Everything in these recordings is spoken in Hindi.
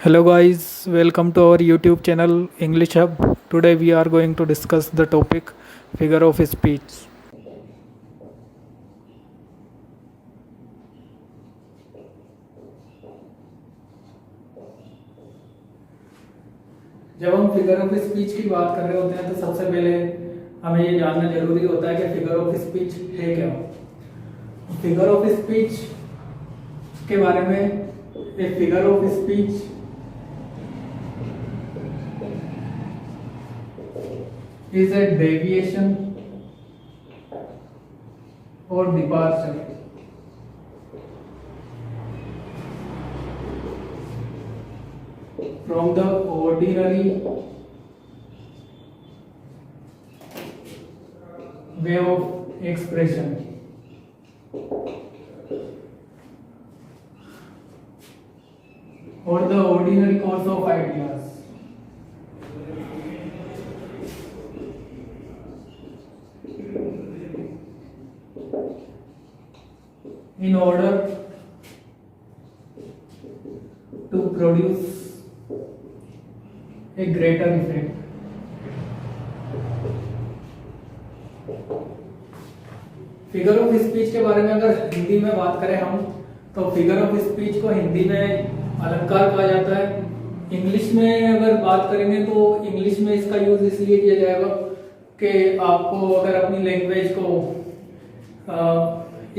Hello guys, welcome to our YouTube channel English Hub. Today we are going to discuss the topic figure of speech. जब हम फिगर ऑफ स्पीच की बात कर रहे होते हैं तो सबसे पहले हमें ये जानना जरूरी होता है कि फिगर ऑफ स्पीच है क्या। फिगर ऑफ स्पीच के बारे में एक figure of speech is a deviation or departure from the ordinary way of expression or the ordinary course of ideas. In order to produce a greater effect. Figure of speech के बारे में अगर हिंदी में बात करें हम तो फिगर ऑफ स्पीच को हिंदी में अलंकार कहा जाता है। इंग्लिश में अगर बात करेंगे तो इंग्लिश में इसका यूज इसलिए किया जाएगा कि आपको अगर अपनी लैंग्वेज को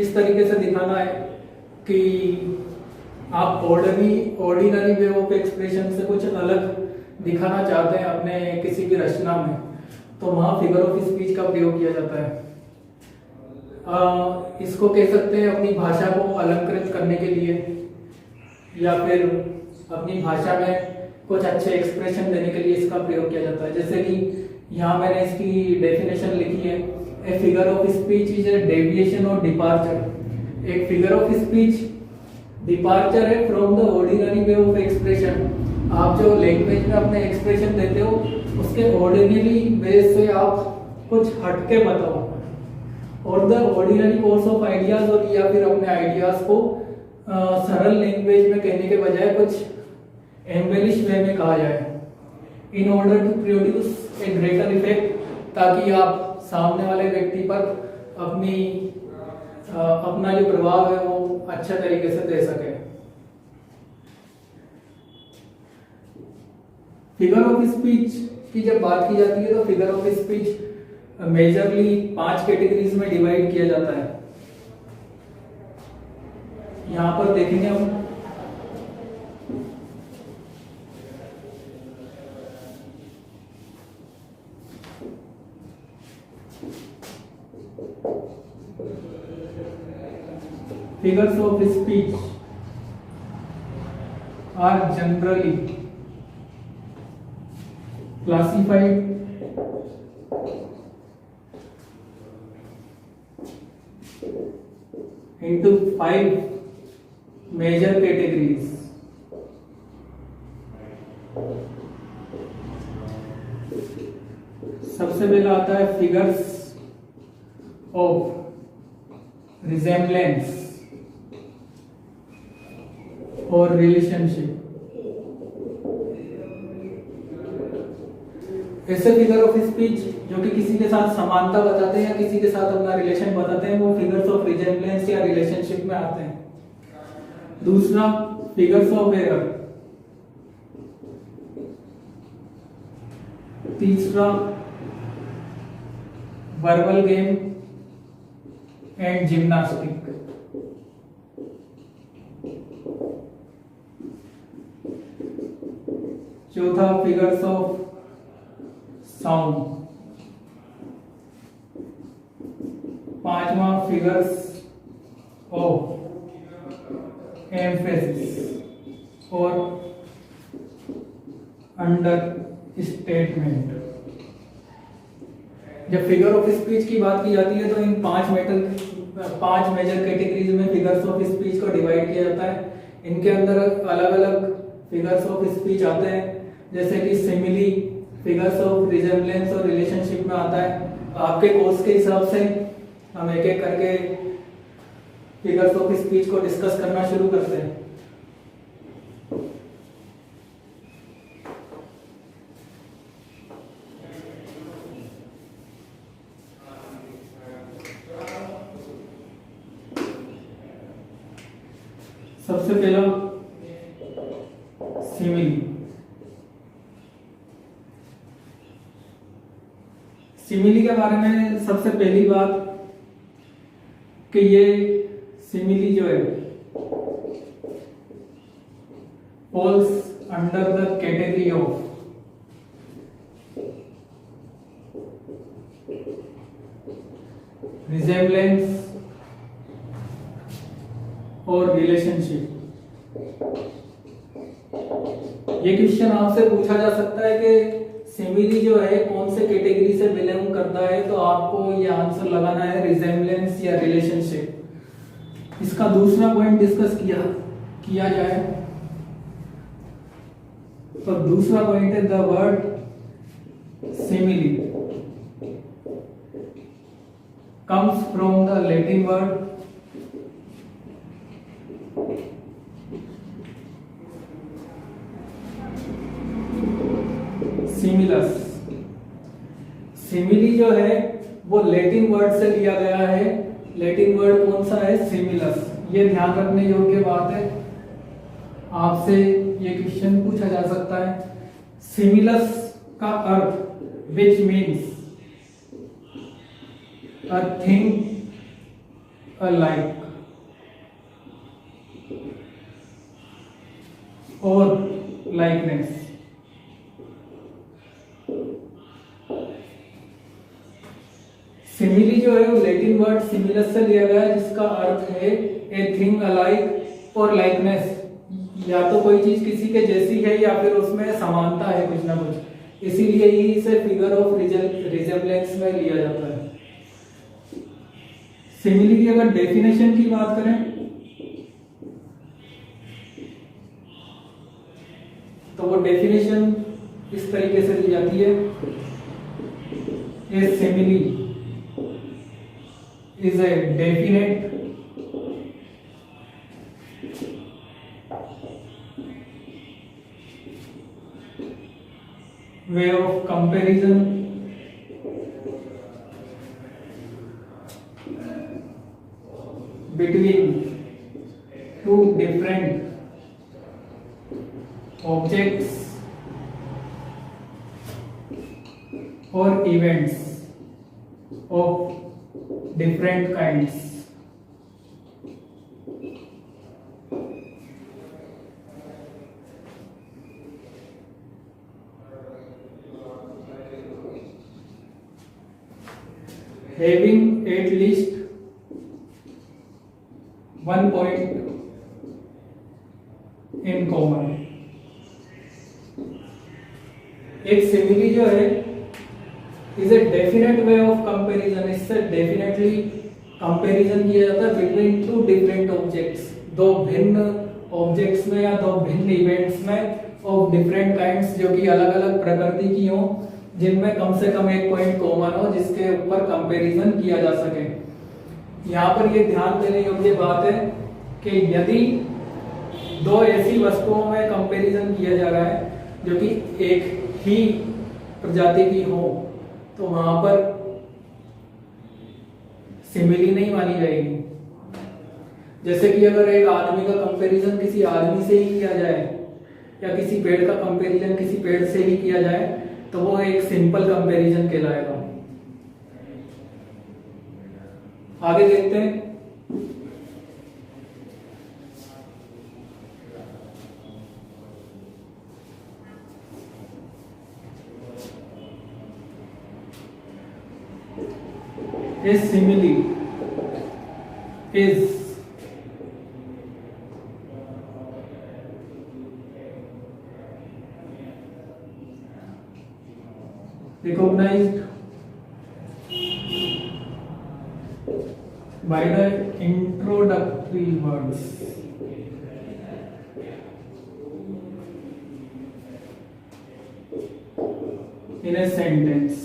इस तरीके से दिखाना है कि आप ऑर्डिनरी वे ऑफ एक्सप्रेशन से कुछ अलग दिखाना चाहते हैं अपने किसी भी रचना में, तो वहां फिगर ऑफ स्पीच का प्रयोग किया जाता है। इसको कह सकते हैं अपनी भाषा को अलंकृत करने के लिए या फिर अपनी भाषा में कुछ अच्छे एक्सप्रेशन देने के लिए इसका प्रयोग किया जाता है। जैसे कि यहाँ मैंने इसकी डेफिनेशन लिखी है, a figure of speech is a deviation और डिपार्चर। एक फिगर ऑफ स्पीच डिपार्चर है from the ordinary way of expression. आप जो लैंग्वेज में अपने एक्सप्रेशन देते हो उसके ऑर्डिनरी वे से आप कुछ हटके बताओ, और the ordinary course of ideas, और या फिर अपने आइडियाज को सरल लैंग्वेज में कहने के बजाय कुछ एम्बेलिश वे में कहा जाए, in order to produce a greater effect, ताकि आप सामने वाले व्यक्ति पर अपना जो प्रभाव है वो अच्छे तरीके से दे सके। फिगर ऑफ स्पीच की जब बात की जाती है तो figure of speech majorly 5 categories में डिवाइड किया जाता है। यहां पर देखेंगे हम figures of speech are generally classified into 5 major categories. सबसे पहला आता है फिगर्स ऑफ रिजेम्बलेंस और रिलेशनशिप। ऐसे फिगर ऑफ स्पीच जो कि किसी के साथ समानता बताते हैं या किसी के साथ अपना रिलेशन बताते हैं वो फिगर्स ऑफ रिजेम्बलेंस या रिलेशनशिप में आते हैं। दूसरा फिगर्स ऑफ एरर। तीसरा वर्बल गेम एंड जिम्नास्टिक। चौथा फिगर्स ऑफ साउंड। पांचवा फिगर्स ऑफ एम्फेसिस और अंडर स्टेटमेंट। जब फिगर ऑफ स्पीच की बात की जाती है तो इन 5 मेजर कैटेगरीज में फिगर्स ऑफ स्पीच को डिवाइड किया जाता है। इनके अंदर अलग अलग फिगर्स ऑफ स्पीच आते हैं, जैसे कि सिमिली, फिगर्स ऑफ रिजेम्बलेंस और रिलेशनशिप में आता है। आपके कोर्स के हिसाब से हम एक एक करके फिगर्स ऑफ स्पीच को डिस्कस करना शुरू करते हैं। सबसे पहला सिमिली। सिमिली के बारे में सबसे पहली बात कि ये सिमिली जो है falls under the category of resemblance और रिलेशनशिप। ये क्वेश्चन आपसे पूछा जा सकता है कि सिमिली जो है कौन से कैटेगरी से बिलोंग करता है, तो आपको ये आंसर लगाना है रिजेम्बलेंस या रिलेशनशिप। इसका दूसरा पॉइंट डिस्कस किया जाए तो दूसरा पॉइंट है the word simile comes from the Latin word similus। Simile जो है वो लैटिन वर्ड से लिया गया है। लैटिन वर्ड कौन सा है? सिमिलस। ये ध्यान रखने योग्य बात है, आपसे ये क्वेश्चन पूछा जा सकता है। सिमिलस का अर्थ which means a thing alike or likeness। Simile जो है वो लैटिन वर्ड सिमिलस से लिया गया है, जिसका अर्थ है ए थिंग अलाइक और लाइकनेस, या तो कोई चीज किसी के जैसी है या फिर उसमें समानता है कुछ ना कुछ, इसीलिए ही इसे फिगर ऑफ रिजेम्बलेंस में लिया जाता है। सिमिली की अगर डेफिनेशन की बात करें तो वो डेफिनेशन इस तरीके से दी जाती है, a simile is a definite way of comparison between two different objects or events of different kinds। Having at least one point in common। एक सिमिली जो है is a definite way of comparison, इससे डेफिनेटली कंपैरिजन किया जाता है बिटवीन टू डिफरेंट ऑब्जेक्ट्स, दो भिन्न ऑब्जेक्ट्स में या दो भिन्न इवेंट्स में ऑफ डिफरेंट काइंड्स, जो कि अलग अलग प्रकृति की हो, जिनमें कम से कम एक पॉइंट कॉमन हो जिसके ऊपर कंपैरिजन किया जा सके। यहाँ पर ये ध्यान देने योग्य बात है कि यदि दो ऐसी वस्तुओं में कंपैरिजन किया जा रहा है जो कि एक ही प्रजाति की हो, तो वहां पर सिमिली नहीं मानी जाएगी। जैसे कि अगर एक आदमी का कंपैरिजन किसी आदमी से ही किया जाए या किसी पेड़ का कंपैरिजन किसी पेड़ से ही किया जाए, तो वो एक सिंपल कंपैरिजन कहलाएगा। आगे देखते हैं। A simile is recognized by the introductory words in a sentence।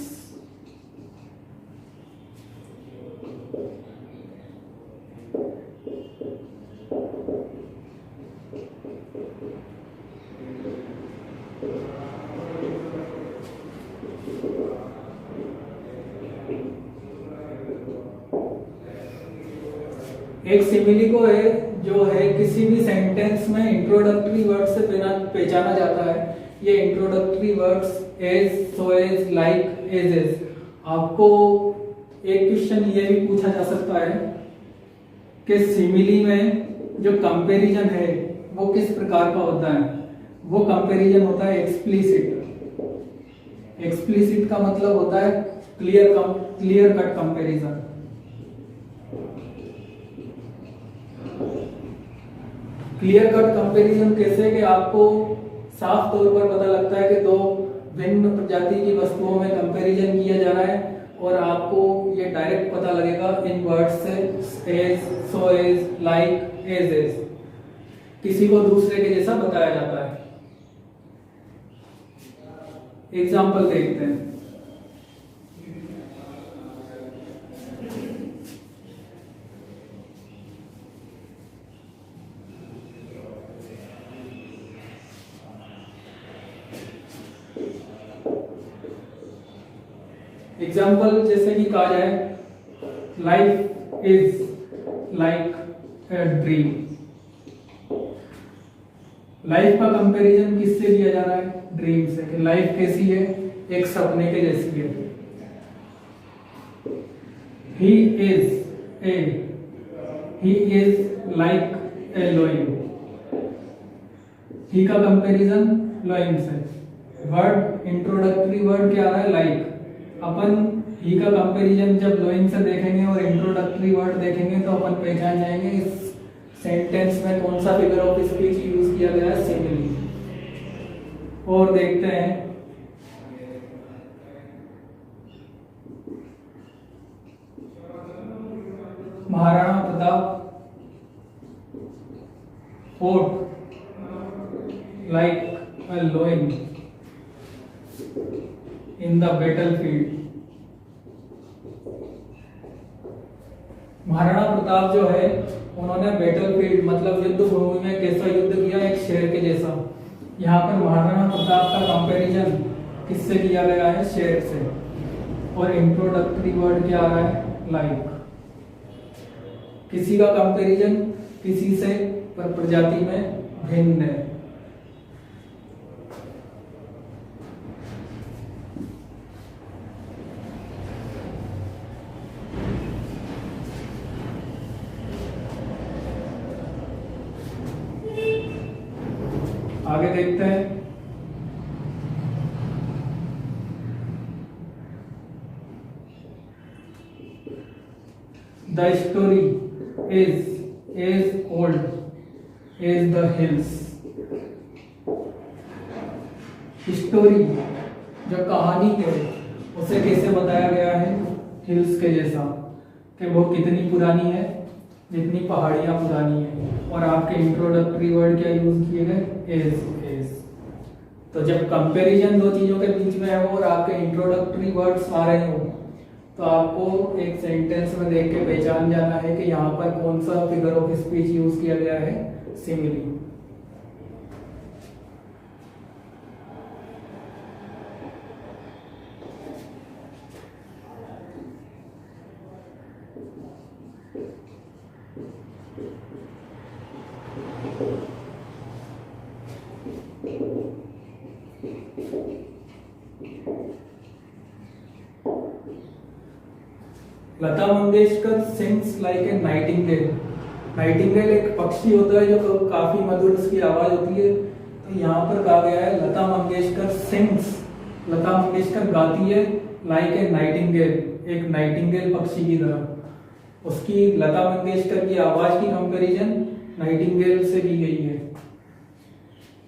A एक सिमिली को है जो है किसी भी सेंटेंस में इंट्रोडक्टरी वर्ड से बिना पहचाना जाता है। ये introductory words as, so as, like, as as. आपको एक क्वेश्चन ये भी पूछा जा सकता है कि सिमिली में जो कंपैरिजन है वो किस प्रकार का होता है। वो कंपैरिजन होता है एक्सप्लिसिट। एक्सप्लिसिट का मतलब होता है clear cut comparison. Clear cut comparison कैसे कि आपको साफ तौर पर पता लगता है कि दो भिन्न प्रजाति की वस्तुओं में कंपैरिजन किया जा रहा है और आपको ये डायरेक्ट पता लगेगा इन वर्ड्स से as, so as, like, as as. किसी को दूसरे के जैसा बताया जाता है। एग्जाम्पल देखते हैं। एग्जाम्पल जैसे कि कहा जाए life is like a dream. Life का कंपैरिजन किससे किया जा रहा है? ड्रीम से। कि लाइफ कैसी है? एक सपने के जैसी है। He is like a lion. He का कंपैरिजन लोइन से। वर्ड इंट्रोडक्टरी वर्ड क्या आ रहा है? लाइक। अपन ही का कंपैरिजन जब लोइन से देखेंगे और इंट्रोडक्टरी वर्ड देखेंगे तो अपन पहचान जाएंगे इस सेंटेंस में कौन सा फिगर ऑफ स्पीच यूज किया गया है, सिमिली। और देखते हैं Maharana Pratap fought like a lion in the battlefield। Maharana Pratap जो है उन्होंने बैटलफील्ड मतलब युद्ध भूमि में कैसा युद्ध किया? एक शेर के जैसा। यहाँ पर महाराणा प्रताप का कंपैरिजन किससे किया गया है? शेर से। और इंट्रोडक्टरी वर्ड क्या आ रहा है? लाइक। किसी का कंपैरिजन किसी से पर प्रजाति में भिन्न है। आगे देखते हैं। The story is as old as the hills. Story जो कहानी है उसे कैसे बताया गया है? हिल्स के जैसा। कि वो कितनी पुरानी है? जितनी पहाड़ियां पुरानी है। और आपके इंट्रोडक्टरी वर्ड क्या यूज किए गए? As as. तो जब कंपैरिजन दो चीजों के बीच में है और आपके इंट्रोडक्टरी वर्ड्स आ रहे हो तो आपको एक सेंटेंस में देख के पहचान जाना है कि यहाँ पर कौन सा फिगर ऑफ स्पीच यूज किया गया है? Simile. Lata Mangeshkar sings like a Nightingale. Nightingale एक पक्षी होता है जो काफी मधुर उसकी आवाज होती है। तो यहाँ पर कहा गया है लता मंगेशकर सिंग्स, लता मंगेशकर गाती है लाइक ए नाइटिंगेल, एक नाइटिंगेल पक्षी की तरह। उसकी लता मंगेशकर की आवाज की कंपैरिजन नाइटिंगेल से की गई है।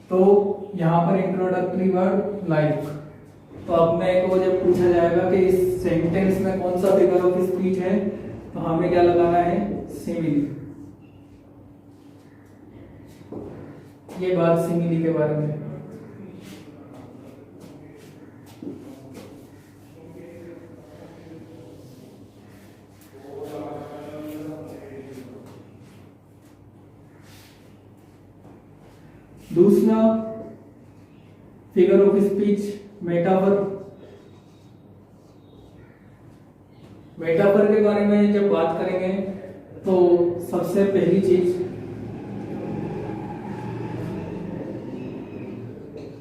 तो यहाँ पर इंट्रोडक्टरी वर्ड लाइक। तो अब मेरे को जब पूछा जाएगा कि इस सेंटेंस में कौन सा फिगर ऑफ स्पीच है तो हमें क्या लगाना है? सिमिली। ये बात सिमिली के बारे में। दूसरा figure of speech metaphor. Metaphor के बारे में जब बात करेंगे तो सबसे पहली चीज,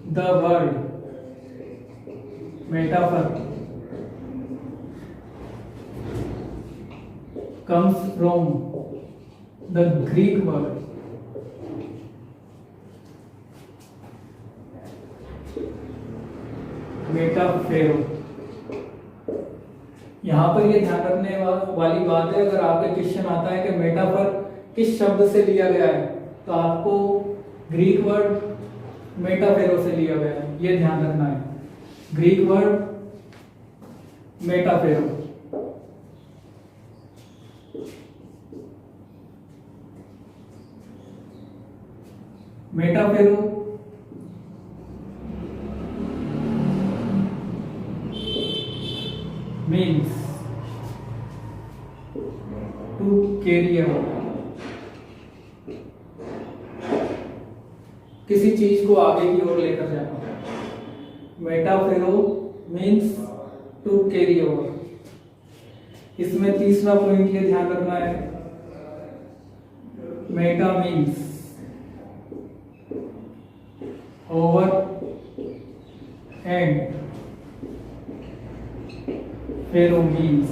the word metaphor comes from the Greek word मेटाफेरो। यहाँ पर ये ध्यान रखने वाली बात है, अगर आपके क्वेश्चन आता है कि मेटाफर किस शब्द से लिया गया है, तो आपको ग्रीक वर्ड मेटाफेरो से लिया गया है, ये ध्यान रखना है। Greek word metaphero. Metaphero means to carry out, किसी चीज को आगे की ओर लेकर जाना। मेटाफेरो मीन्स टू कैरी ओवर। इसमें तीसरा पॉइंट ये ध्यान रखना है, मेटा मीन्स ओवर एंड फेरो मीन्स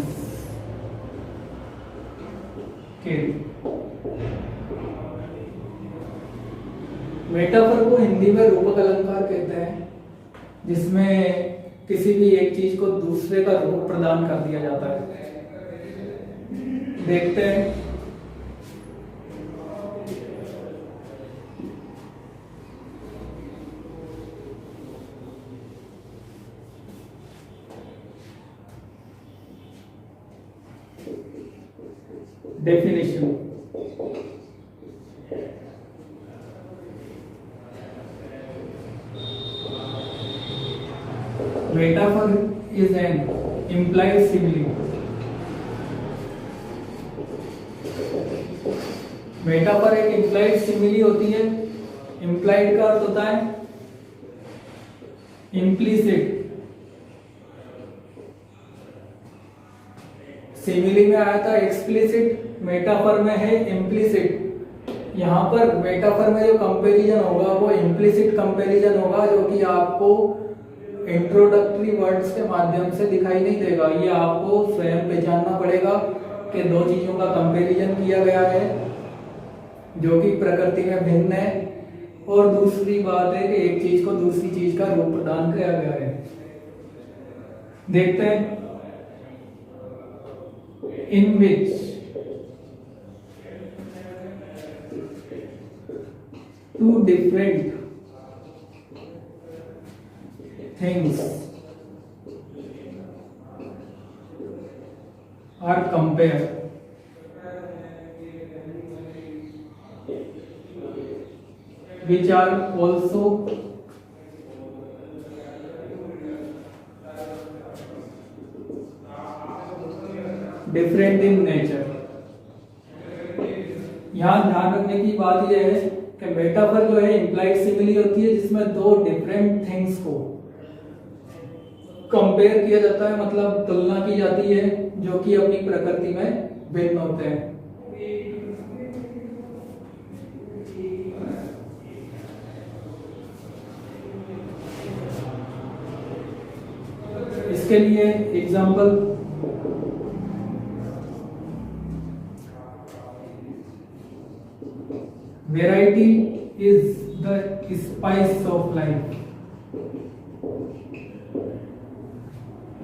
कैरी। मेटाफर को हिंदी में रूपक अलंकार कहते हैं, जिसमें किसी भी एक चीज को दूसरे का रूप प्रदान कर दिया जाता है। देखते हैं, definition. Metaphor is an implied simile। Metaphor एक implied simile होती है। implied का अर्थ होता है implicit। सिमिली में आया था एक्सप्लिसिट, मेटाफर में है इम्प्लिसिट। यहाँ पर मेटाफर में जो कंपैरिजन होगा वो इम्प्लिसिट कंपैरिजन होगा, जो कि आपको इंट्रोडक्टरी वर्ड्स के माध्यम से दिखाई नहीं देगा। ये आपको स्वयं पहचानना पड़ेगा कि दो चीजों का कंपैरिजन किया गया है जो कि प्रकृति में भिन्न है, और दूसरी बात है कि एक चीज को दूसरी चीज का रूप प्रदान किया गया है। देखते हैं, in which two different things are compared, which are also different in nature. यहाँ ध्यान रखने की बात यह है कि मेटाफर जो है इम्प्लाइड सिमिली होती है, जिसमें दो डिफरेंट थिंग्स को कंपेयर किया जाता है, मतलब तुलना की जाती है, जो कि अपनी प्रकृति में भिन्न होते हैं। इसके लिए example, variety is the spice of life.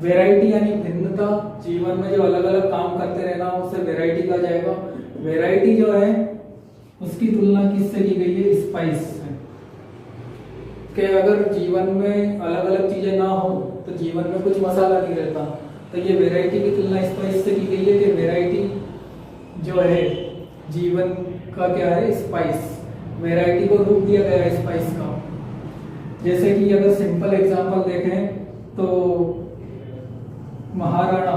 Variety यानी भिन्नता, जीवन में जो अलग अलग काम करते रहना उसे वेराइटी कहा जाएगा। वेराइटी जो है उसकी तुलना किससे की गई है? स्पाइस से। कि अगर जीवन में अलग अलग चीजें ना हो तो जीवन में कुछ मसाला नहीं रहता, तो ये वेराइटी की तुलना स्पाइस से की गई है कि वेराइटी जो है जीवन का क्या है? स्पाइस। वेराइटी को रूप दिया gaya है स्पाइस का। जैसे कि अगर सिंपल एग्जांपल देखें तो Maharana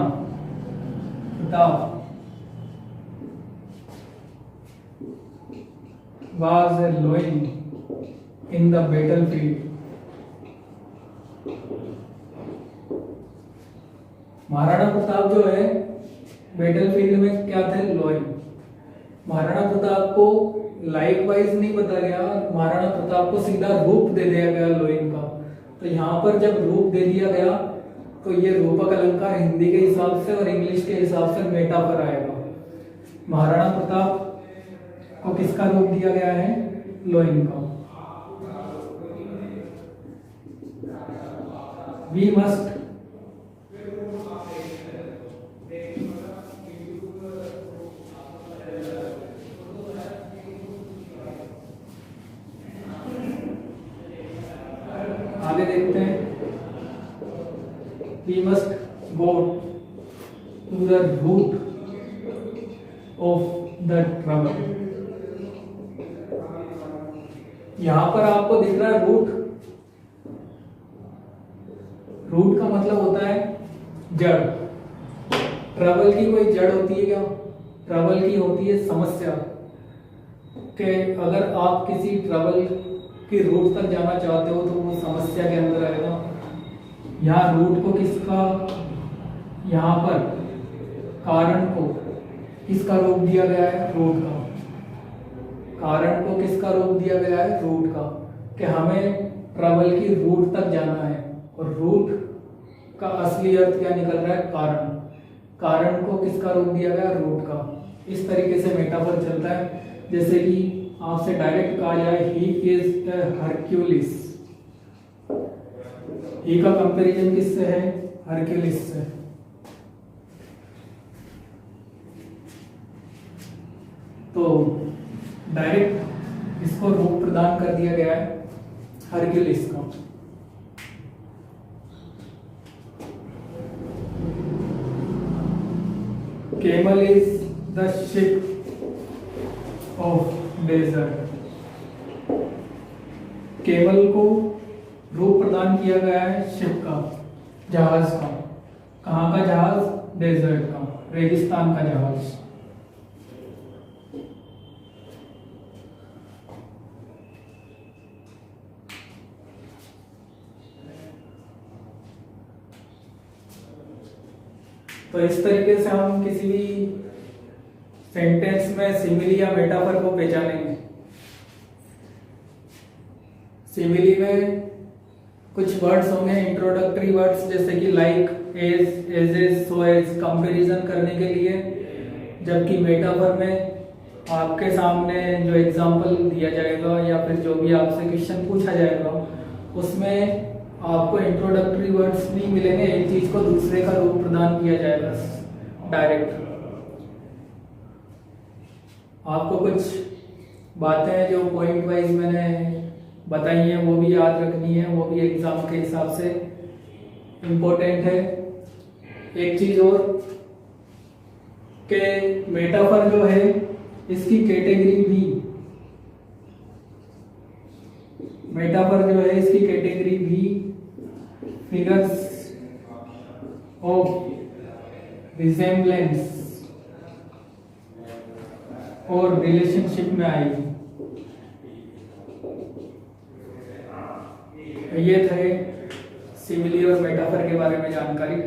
Pratap was a lion in the battlefield। Maharana Pratap जो है बैटलफील्ड में क्या थे? लॉयन। महाराणा प्रताप को लाइक वाइज नहीं बताया गया, महाराणा प्रताप को सीधा रूप दे दिया गया लोइन का। तो यहाँ पर जब रूप दे दिया गया तो ये रूपक अलंकार हिंदी के हिसाब से और इंग्लिश के हिसाब से मेटाफर आएगा। महाराणा प्रताप को किसका रूप दिया गया है? लोइन का। वी मस्ट आगे देखते हैं। We must go to the root of the trouble। यहां पर आपको दिख रहा है रूट। रूट का मतलब होता है जड़। ट्रबल की कोई जड़ होती है क्या? ट्रबल की होती है समस्या। कि अगर आप किसी ट्रबल की रूट तक जाना चाहते हो तो वो समस्या के अंदर आएगा। यहाँ रूट को किसका, यहाँ पर कारण को किसका रूप दिया गया है? रूट का। कारण को किसका रूप दिया गया है? रूट का। कि हमें ट्रबल की रूट तक जाना है और रूट का असली अर्थ क्या निकल रहा है? कारण। कारण को किसका रूप दिया गया? रूट का। इस तरीके से मेटाफर चलता है। जैसे कि आपसे डायरेक्ट कहा जाए ही इज ए हरक्यूलिस। ही का कंपैरिजन किससे है? हरक्यूलिस से। तो डायरेक्ट इसको रूप प्रदान कर दिया गया है हरक्यूलिस का। Camel is the ship of desert। Camel को रूप प्रदान किया गया है शिप का, जहाज का। कहाँ का जहाज? डेजर्ट का, रेगिस्तान का जहाज। तो इस तरीके से हम किसी भी सेंटेंस में सिमिली या मेटाफर को पहचानेंगे। सिमिली में कुछ वर्ड्स होंगे इंट्रोडक्टरी वर्ड्स, जैसे कि like, as, as as, so as, comparison करने के लिए। जबकि मेटाफर में आपके सामने जो एग्जांपल दिया जाएगा या फिर जो भी आपसे क्वेश्चन पूछा जाएगा उसमें आपको इंट्रोडक्टरी वर्ड्स नहीं मिलेंगे, एक चीज को दूसरे का रूप प्रदान किया जाएगा डायरेक्ट। आपको कुछ बातें हैं जो पॉइंट वाइज मैंने बताई हैं वो भी याद रखनी है, वो भी एग्जाम के हिसाब से इम्पोर्टेंट है। एक चीज और कि मेटाफर जो है इसकी कैटेगरी भी, मेटाफर जो है इसकी कैटेगरी भी फिगर्स ऑफ रिजेम्बलेंस और रिलेशनशिप में आएगी। ये थे सिमिली और मेटाफर के बारे में जानकारी।